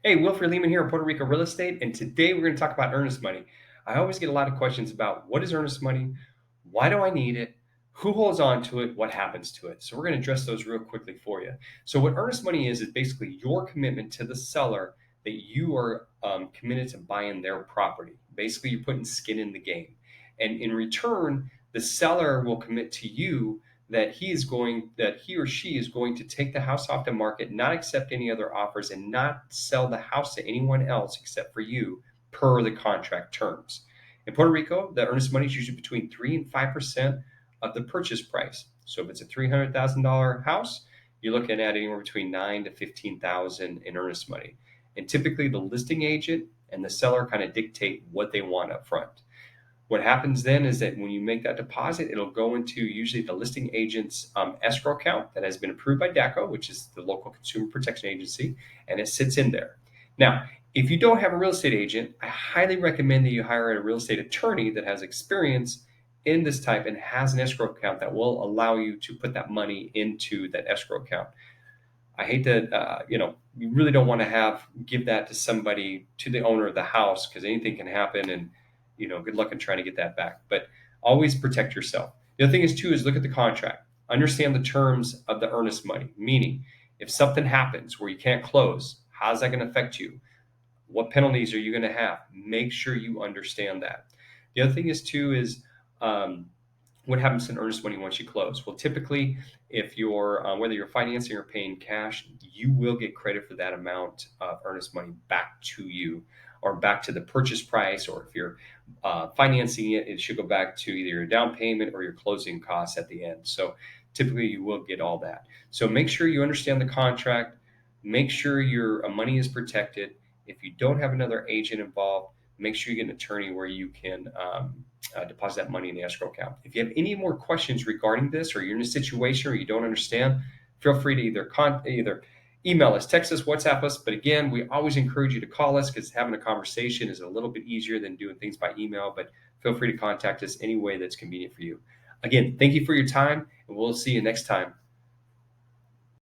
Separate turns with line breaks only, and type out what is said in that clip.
Hey, Wilfred Lehman here in Puerto Rico Real Estate, and today we're going to talk about earnest money. I always get a lot of questions about what is earnest money, why do I need it, who holds on to it, what happens to it. So we're going to address those real quickly for you. So what earnest money is basically your commitment to the seller that you are committed to buying their property. Basically, you're putting skin in the game, and in return, the seller will commit to you that he or she is going to take the house off the market, not accept any other offers, and not sell the house to anyone else except for you per the contract terms. In Puerto Rico, the earnest money is usually between 3 and 5% of the purchase price. So if it's a $300,000 house, you're looking at anywhere between 9 to 15,000 in earnest money. And typically, the listing agent and the seller kind of dictate what they want up front. What happens then is that when you make that deposit, it'll go into usually the listing agent's escrow account that has been approved by DACO, which is the local consumer protection agency, and it sits in there. Now, if you don't have a real estate agent, I highly recommend that you hire a real estate attorney that has experience in this type and has an escrow account that will allow you to put that money into that escrow account. I hate that, you really don't want to give that to somebody, to the owner of the house, because anything can happen and, good luck in trying to get that back. But always protect yourself. The other thing is too, is look at the contract, understand the terms of the earnest money, meaning if something happens where you can't close, how's that going to affect you? What penalties are you going to have? Make sure you understand that. The other thing is too, is, what happens in earnest money once you close? Well, typically, if you're whether you're financing or paying cash, you will get credit for that amount of earnest money back to you, or back to the purchase price. Or if you're financing it, it should go back to either your down payment or your closing costs at the end. So typically, you will get all that. So make sure you understand the contract. Make sure your money is protected. If you don't have another agent involved, make sure you get an attorney where you can deposit that money in the escrow account. If you have any more questions regarding this, or you're in a situation where you don't understand, feel free to either email us, text us, WhatsApp us. But again, we always encourage you to call us, because having a conversation is a little bit easier than doing things by email. But feel free to contact us any way that's convenient for you. Again, thank you for your time, and we'll see you next time